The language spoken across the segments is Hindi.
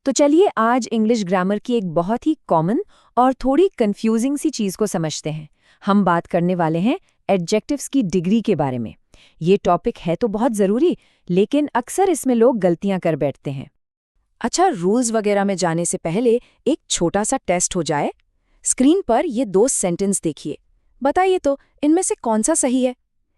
तो चलिए आज इंग्लिश ग्रामर की एक बहुत ही कॉमन और थोड़ी कंफ्यूजिंग सी चीज़ को समझते हैं। हम बात करने वाले हैं एडजेक्टिव्स की डिग्री के बारे में। ये टॉपिक है तो बहुत ज़रूरी, लेकिन अक्सर इसमें लोग गलतियां कर बैठते हैं। अच्छा, रूल्स वगैरह में जाने से पहले एक छोटा सा टेस्ट हो जाए। स्क्रीन पर ये 2 सेंटेंस देखिए। बताइए तो इनमें से कौन सा सही है?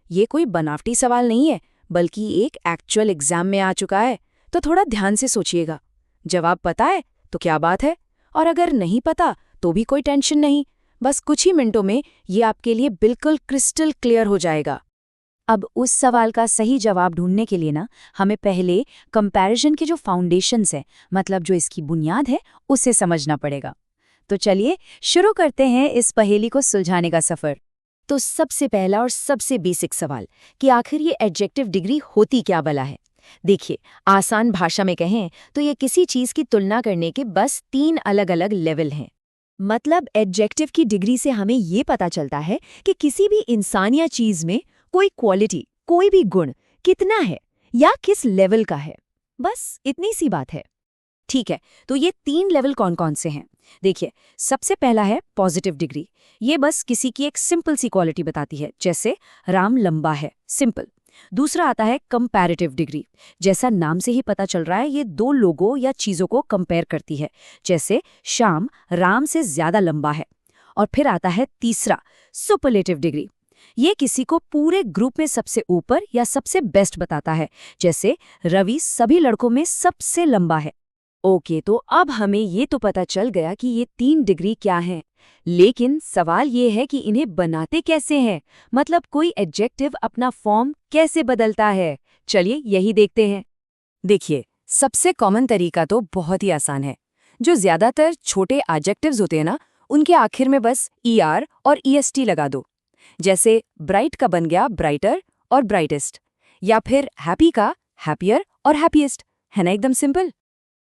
ये कोई बनावटी सवाल नहीं है, बल्कि एक एक्चुअल एग्जाम में आ चुका है। तो थोड़ा ध्यान से सोचिएगा। जवाब पता है तो क्या बात है, और अगर नहीं पता तो भी कोई टेंशन नहीं। बस कुछ ही मिनटों में ये आपके लिए बिल्कुल क्रिस्टल क्लियर हो जाएगा। अब उस सवाल का सही जवाब ढूंढने के लिए हमें पहले कंपैरिजन के जो फाउंडेशंस हैं, मतलब जो इसकी बुनियाद है, उसे समझना पड़ेगा। तो चलिए शुरू करते हैं इस पहेली को सुलझाने का सफर। तो सबसे पहला और सबसे बेसिक सवाल कि आखिर ये एडजेक्टिव डिग्री होती क्या भला है। देखिए, आसान भाषा में कहें तो ये किसी चीज की तुलना करने के बस 3 अलग-अलग लेवल हैं। मतलब एडजेक्टिव की डिग्री से हमें ये पता चलता है कि किसी भी इंसान या चीज में कोई क्वालिटी, कोई भी गुण कितना है या किस लेवल का है। बस इतनी सी बात है। ठीक है, तो ये 3 लेवल कौन कौन से हैं? देखिए, सबसे पहला है पॉजिटिव डिग्री। ये बस किसी की एक सिंपल सी क्वालिटी बताती है, जैसे राम लंबा है, सिंपल। दूसरा आता है कंपैरेटिव डिग्री। जैसा नाम से ही पता चल रहा है, ये 2 लोगों या चीजों को कंपेयर करती है, जैसे श्याम राम से ज्यादा लंबा है। और फिर आता है तीसरा, सुपरलेटिव डिग्री। ये किसी को पूरे ग्रुप में सबसे ऊपर या सबसे बेस्ट बताता है, जैसे रवि सभी लड़कों में सबसे लंबा है। ओके, तो अब हमें ये तो पता चल गया कि ये 3 डिग्री क्या हैं, लेकिन सवाल ये है कि इन्हें बनाते कैसे हैं, मतलब कोई एडजेक्टिव अपना फॉर्म कैसे बदलता है। चलिए यही देखते हैं। देखिए, सबसे कॉमन तरीका तो बहुत ही आसान है। जो ज्यादातर छोटे एडजेक्टिव्स होते हैं उनके आखिर में बस er और est लगा दो। जैसे ब्राइट का बन गया ब्राइटर और ब्राइटेस्ट, या फिर हैप्पी का हैप्पियर और हैप्पीएस्ट। है ना एकदम सिंपल।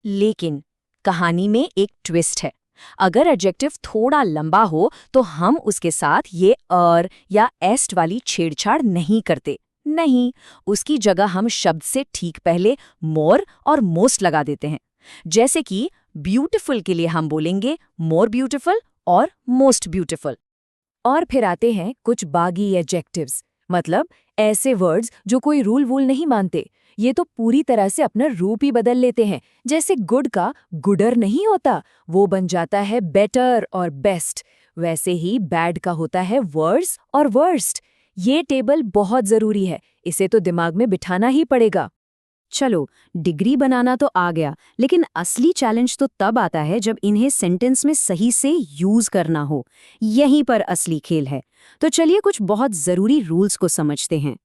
लेकिन कहानी में एक ट्विस्ट है। अगर एडजेक्टिव थोड़ा लंबा हो तो हम उसके साथ ये और या एस्ट वाली छेड़छाड़ नहीं करते। नहीं, उसकी जगह हम शब्द से ठीक पहले मोर और मोस्ट लगा देते हैं। जैसे कि ब्यूटीफुल के लिए हम बोलेंगे मोर ब्यूटीफुल और मोस्ट ब्यूटीफुल। और फिर आते हैं कुछ बागी एडजेक्टिव्स, मतलब ऐसे वर्ड्स जो कोई रूल वूल नहीं मानते। ये तो पूरी तरह से अपना रूप ही बदल लेते हैं। जैसे गुड का गुडर नहीं होता, वो बन जाता है बेटर और बेस्ट। वैसे ही बैड का होता है वर्स और वर्स्ट। ये टेबल बहुत जरूरी है, इसे तो दिमाग में बिठाना ही पड़ेगा। चलो, डिग्री बनाना तो आ गया, लेकिन असली चैलेंज तो तब आता है जब इन्हें सेंटेंस में सही से यूज करना हो। यहीं पर असली खेल है। तो चलिए कुछ बहुत जरूरी रूल्स को समझते हैं।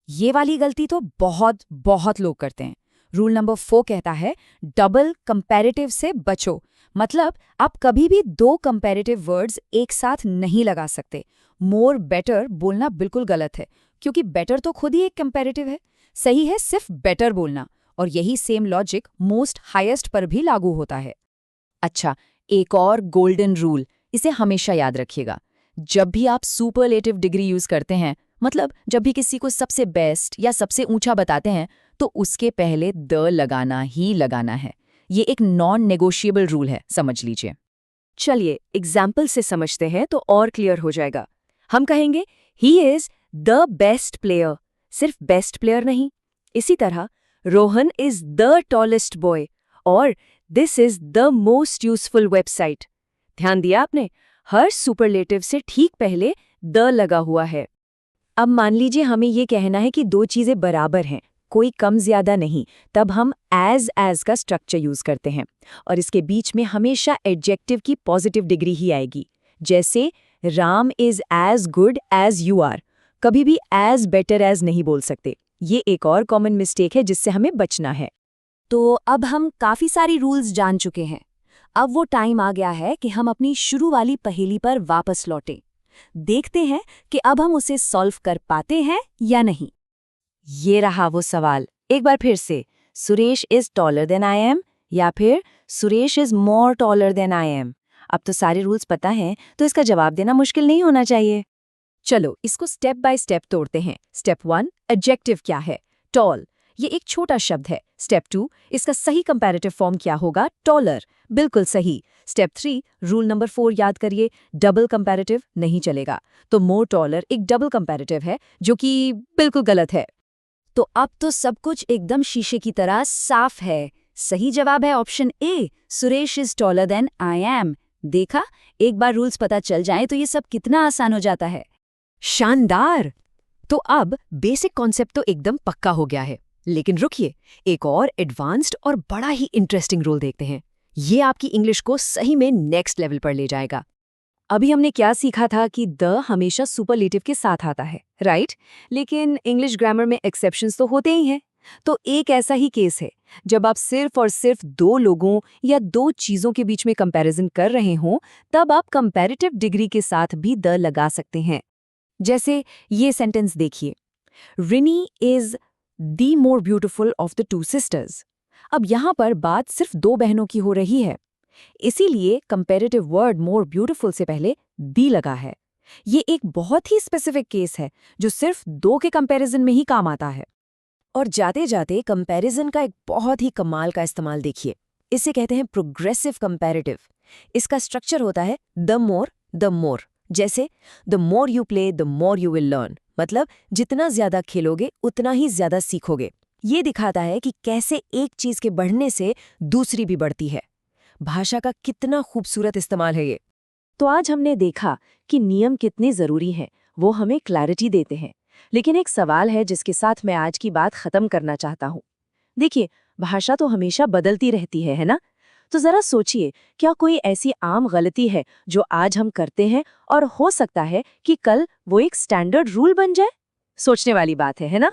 ये वाली गलती तो बहुत लोग करते हैं। रूल नंबर 4 कहता है डबल कंपैरेटिव से बचो। मतलब आप कभी भी 2 कंपैरेटिव वर्ड्स एक साथ नहीं लगा सकते। मोर बेटर बोलना बिल्कुल गलत है, क्योंकि बेटर तो खुद ही एक कंपैरेटिव है। सही है सिर्फ बेटर बोलना, और यही सेम लॉजिक मोस्ट हाईएस्ट पर भी लागू होता है। अच्छा, एक और गोल्डन रूल, इसे हमेशा याद रखिएगा। जब भी आप सुपरलेटिव डिग्री यूज करते हैं, मतलब जब भी किसी को सबसे बेस्ट या सबसे ऊंचा बताते हैं, तो उसके पहले द लगाना ही लगाना है। ये एक नॉन नेगोशिएबल रूल है, समझ लीजिए। चलिए एग्जाम्पल से समझते हैं तो और क्लियर हो जाएगा। हम कहेंगे he is the best player, सिर्फ बेस्ट प्लेयर नहीं। इसी तरह Rohan is the tallest boy और this is the most useful website. ध्यान दिया आपने, हर सुपरलेटिव से ठीक पहले द लगा हुआ है। अब मान लीजिए हमें ये कहना है कि 2 चीजें बराबर हैं, कोई कम ज्यादा नहीं, तब हम एज का स्ट्रक्चर यूज करते हैं, और इसके बीच में हमेशा एडजेक्टिव की पॉजिटिव डिग्री ही आएगी। जैसे Ram is as good as you are, कभी भी एज बेटर एज नहीं बोल सकते। ये एक और कॉमन मिस्टेक है जिससे हमें बचना है। तो अब हम काफी सारी रूल्स जान चुके हैं। अब वो टाइम आ गया है कि हम अपनी शुरू वाली पहेली पर वापस लौटें। देखते हैं कि अब हम उसे सॉल्व कर पाते हैं या नहीं। ये रहा वो सवाल, एक बार फिर से। Suresh is taller than I am, या फिर Suresh is more taller than I am. अब तो सारे रूल्स पता हैं, तो इसका जवाब देना मुश्किल नहीं होना चाहिए। चलो इसको स्टेप बाय स्टेप तोड़ते हैं। स्टेप 1, एडजेक्टिव क्या है? टॉल। ये एक छोटा शब्द है। स्टेप 2, इसका सही कंपैरेटिव फॉर्म क्या होगा? टॉलर। बिल्कुल सही। स्टेप 3, रूल नंबर 4 याद करिए, डबल कंपैरेटिव नहीं चलेगा। तो मोर टॉलर एक डबल कंपैरेटिव है, जो कि बिल्कुल गलत है। तो अब तो सब कुछ एकदम शीशे की तरह साफ है। सही जवाब है option A, Suresh is taller than I am. देखा, एक बार रूल्स पता चल जाए तो ये सब कितना आसान हो जाता है। शानदार! तो अब बेसिक कॉन्सेप्ट तो एकदम पक्का हो गया है। लेकिन रुकिए, एक और एडवांस्ड और बड़ा ही इंटरेस्टिंग रूल देखते हैं। ये आपकी इंग्लिश को सही में नेक्स्ट लेवल पर ले जाएगा। अभी हमने क्या सीखा था कि द हमेशा सुपरलेटिव के साथ आता है, राइट? लेकिन इंग्लिश ग्रामर में एक्सेप्शंस तो होते ही हैं। तो एक ऐसा ही केस है जब आप सिर्फ और सिर्फ दो लोगों या दो चीजों के बीच में कंपैरिजन कर रहे हों, तब आप कंपैरेटिव डिग्री के साथ भी द लगा सकते हैं। जैसे ये सेंटेंस देखिए, Rini is the more beautiful of the two sisters. अब यहां पर बात सिर्फ दो बहनों की हो रही है, इसीलिए कंपैरेटिव वर्ड मोर ब्यूटीफुल से पहले दी लगा है। ये एक बहुत ही स्पेसिफिक केस है जो सिर्फ दो के कंपैरिजन में ही काम आता है। और जाते जाते कंपैरिजन का एक बहुत ही कमाल का इस्तेमाल देखिए। इसे कहते हैं प्रोग्रेसिव कंपैरेटिव। इसका स्ट्रक्चर होता है द मोर। जैसे the more you play the more you will learn, मतलब जितना ज्यादा खेलोगे उतना ही ज्यादा सीखोगे। ये दिखाता है कि कैसे एक चीज के बढ़ने से दूसरी भी बढ़ती है। भाषा का कितना खूबसूरत इस्तेमाल है ये। तो आज हमने देखा कि नियम कितने जरूरी हैं, वो हमें क्लैरिटी देते हैं। लेकिन एक सवाल है जिसके साथ मैं आज की बात खत्म करना चाहता हूँ। देखिए, भाषा तो हमेशा बदलती रहती है ना? तो जरा सोचिए, क्या कोई ऐसी आम गलती है जो आज हम करते हैं और हो सकता है कि कल वो एक स्टैंडर्ड रूल बन जाए? सोचने वाली बात है ना?